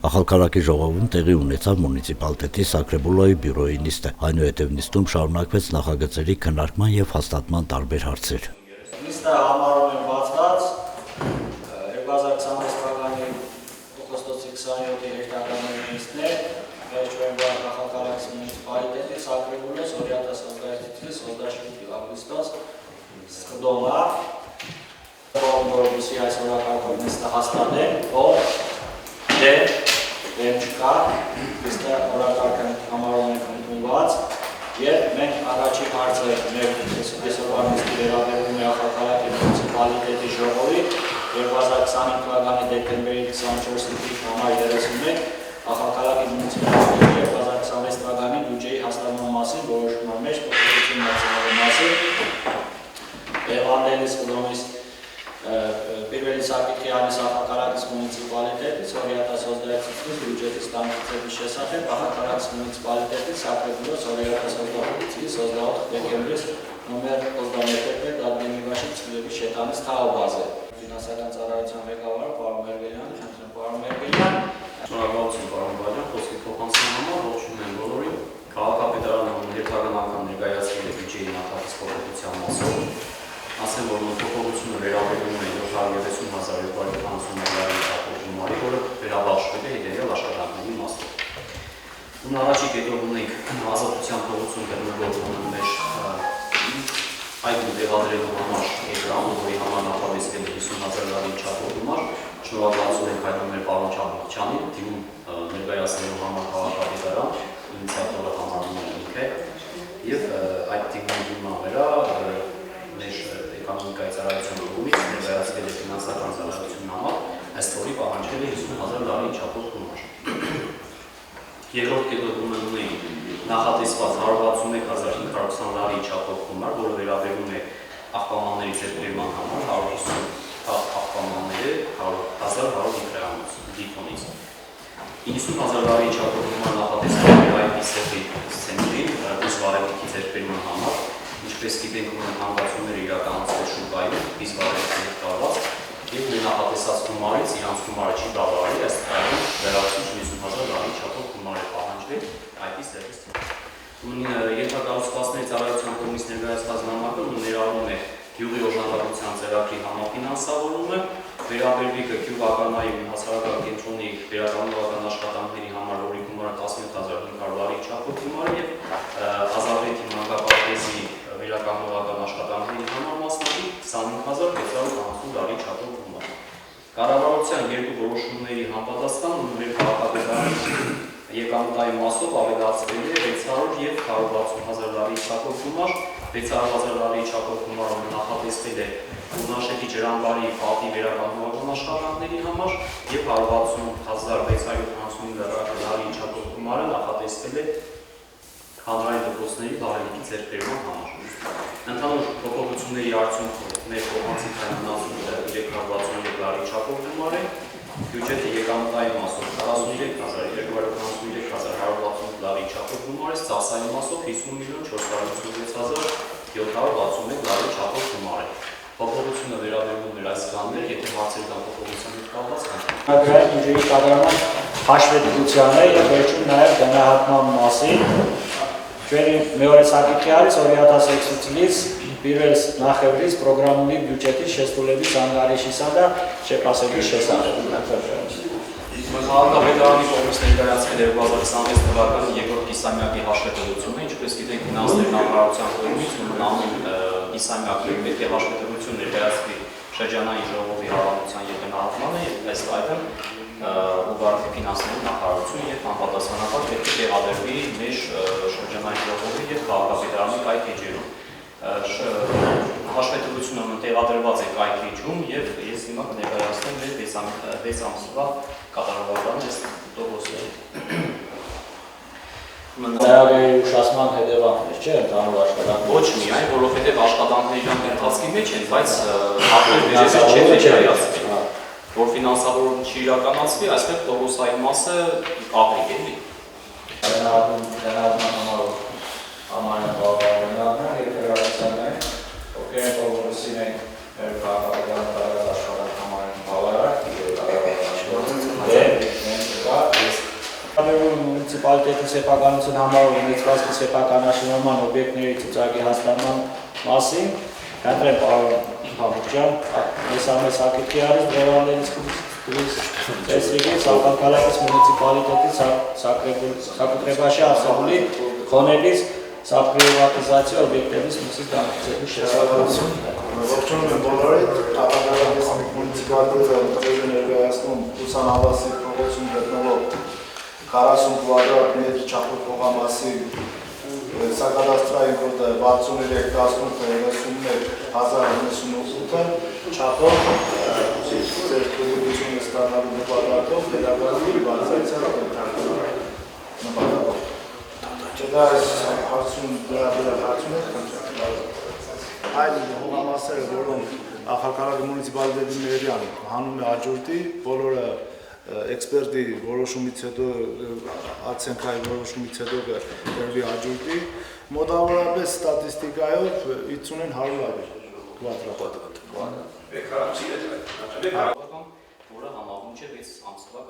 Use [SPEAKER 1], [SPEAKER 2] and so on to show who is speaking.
[SPEAKER 1] Ախալքալակի ժողովում տեղի ունեցավ մունիցիպալիտետի Սակրեբուլոյի բյուրոյի նիստը, այնուհետև նիստում շարունակվեց նախագծերի քննարկման եւ հաստատման տարբեր հարցեր։
[SPEAKER 2] Նիստը համարում են բացված 2026 թվականի օգոստոսի 27-ի հերթականային նիստն է, վերջում Ախալքալակի մունիցիպալիտետի Սակրեբուլոյի Սորիատա Սոզդայթիցի Սոզդաշվիլի Ավգուստոս Սկդոնա որպեսզի այս օրակարգով նիստը հաստատեն, ով դեմ չկա, նիստը օրակարգը համարում ենք ընդունված եւ մենք առաջին հարցը մեր այսօրվա նիստի վերաբերում է Ախալքալակի մունիցիպալիտետի ժողովի 2025 թվականի դեկտեմբերի 24-ի համար 31 Ախալքալակի մունիցիպալիտետի 2026 թվականի բյուջեի հաստատման մասին որոշման մեջ փոփոխություն մատչելիքի մասին Էվանդելիս Կլոմիս Პირველի Սակիթյանის Ախալքալակის մունիցիպալիտետից Սորիատա Սոզդայթիցի բյուջետի ստանցուցելու შესახებ Ախալքալակის մունիցիպալիտետի Սակրեբուլոյի Սորիատա Սոզդայթիցի Սոզդաուտ դեկեմբრის նոմեր 21 դատմենիվաշի ծլերի շետանից թաղաբազ է ֆինանսական ծառայության ղեկավարը պարոն Մերգելյանը, խնդրեմ պարոն Մերգելյան
[SPEAKER 3] Շնորհակալություն պարոն Բաջան, խոսքի փոխանցման համար ողջունում եմ բոլորին։ Քաղաքապետարանը երթական անգամ ներկայացրել է բյուջեի նախագծի փոփոխության մասով։ Ասեմ, որ փոփոխությունը վերաբերում է 730,250 լարի գումարի, որը վերաբաշխվել է հետևյալ աշխատանքների մասով։ Ուն առաջի կետով ունենք ազատության փոխություն գտնվող մեր այդ տեղադրելու համար էկրան, որի համար նախատեսվել է 50,000 լարի չափով գումար, շնորհակալություն ենք հայտնում մեր պարոն Չաբուխչյանին, թիմում ներկայացնելու համար քաղաքապետարան, ինիցիատորը համարվում է ինքը, եւ այդ թիմի հիման վրա մեր էկոնոմիկայի ծառայության կողմից ներկայացվել է ֆինանսական ծառայությունն համար, այստեղի պահանջվել է 50,000 լարի չափով գումար։ Երկրորդ կետով ունենք նախատեսված 161,520 լարի չափով գումար, որը վերաբերում է աղբամանների ձեռքբերման համար 150 աղբամանները 100,100 դիպոնից։ 90,000 լարի չափով գումար նախատեսվել է IP սեթի ցենտրին, դիզվարելիքի ձեռքբերման համար, ինչպես գիտենք ունեն հանգացումներ իրականացվել շուկայում, դիզվարելիքի հետ կապված, եւ նախատեսած գումարից իրանց գումարը չի բավարարի, ըստ այդմ վերացուցիչ 90,000 լարի չափով գումար է պահանջվել IP սերվիս Ենթակառուցվածքների ծառայության կողմից ներկայացված նամակը ներառում է գյուղի օժանդակության ծրագրի համաֆինանսավորումը, վերաբերվիկը գյուղականային հասարակական կենտրոնի վերականգնողական աշխատանքների համար, որի գումարը 17,500 լարի չափով գումար է եւ Ազավեթի մանկապարտեզի վերականգնողական աշխատանքների համար մասնակի 25,650 լարի չափով գումար։ Կառավարության երկու որոշումների համապատասխան մեր քաղաքապետարանի եկամտային մասով ավելացվել է 600 եւ 160,000 լարի չափով գումար, 600,000 լարի չափով գումարը նախատեսվել է Ուրնաշենքի ջրամբարի պատի վերականգնողական աշխատանքների համար եւ 160,675 լարի չափով գումարը նախատեսվել է հանրային դպրոցների վարելիքի ձեռքբերման համար։ Ընդհանուր փոփոխությունների արդյունքում մեր կողմից մնացում է 363 լարի չափով գումար է, բյուջետը եկամտային մասով 43,253,160 լարի չափով գումար է, ծախսային մասով 50,456,761 լարի չափով գումար է։ Փոփոխությունը վերաբերում էր այս կաններ, եթե հարցեր կան փոփոխության հետ կապված,
[SPEAKER 2] Ագրարային բյուջեի կատարման հաշվետվությանը եւ վերջում նաեւ գնահատման մասին Meore Սակիթյանից Սորիատա Սեքսուցիլից Პირველ նախևրից պրոգրամունի բյուջետի շեստուլևից անգարիշի սադա շեպասելի շեսարը։
[SPEAKER 3] Քաղաքապետարանի կողմից ներկայացվել է 2026 թվականի երկրորդ կիսամյակի հաշվետվությունը, ինչպես գիտենք ֆինանսների նախարարության կողմից նման կիսամյակի պետք է հաշվետվություն ներկայացվի շրջանային ժողովի հավաքության եւ գնահատմանը եւ ըստ այդմ ուղղակի ֆինանսների նախարարություն եւ համապատասխանաբար պետք է տեղադրվի մեր շրջանային ժողովի եւ քաղաքապետարանի կայքեջերում։ Հաշվետվությունը տեղադրված է կայքեջում եւ ես հիմա կներկայացնեմ մեր 6 ամսվա կատարողական այս տոկոսները։
[SPEAKER 2] Տեղագրերի ուշացման հետևանքներ չէ, ընդհանուր աշխատանքներ։
[SPEAKER 3] Ոչ միայն, որովհետեւ աշխատանքների ընթացքի մեջ են, բայց հատուկ դերեր չէ ներկայացվել։ Որ ֆինանսավորում չի իրականացվի, այստեղ տոկոսային մասը ապրիկ է։
[SPEAKER 2] Գնահատման համարով համարեն բավականաններ եւ վերահսկողներ, ովքեր փոխվեցին են մեր քաղաքական տարածաշրջան համարեն բավարար եւ մունիցիպալիտետի սեփականություն համարող ունեցվածքի սեփականաշինարման օբյեկտների ծրագրի հաստատման մասին, կընտրեմ պարոն Համուրջյան, մեզ հակիրքի արից դրևաններից տեսրիգի Սակակալակից մունիցիպալիտետի Սակուտրեբաշի ասահոլի խոներից սապրիվատիզացիա օբյեկտերից մսից դամկցելու շեսականություն։
[SPEAKER 4] Ողջունում եմ բոլորիդ, Սակակալակից մունիցիպալիտետը տղեւ է ներկայացնում ուսանավասի փողոցում գտնվող 40 կվադրատ մետր չափով հողամասի սակադաստրային կոդը 63-38-91-1098-ը չափով ձեր կողմությունը ստանալու նպատակով վերաբերվի բարձրացիա նպատակով։ Դա այս հարցում վերաբերյալ հարցում է այլ հողամասերը, որոնք Սակակալակի մունիցիպալիտետի ներյան հանում է հաջորդի, բոլորը էքսպերտի որոշումից հետո ացենքայի որոշումից հետո կրվի հաջորդի, մոտավորապես ստատիստիկայով 50-ին 100 կվադրատ։
[SPEAKER 3] Որը համահունչ է 6 ամսվա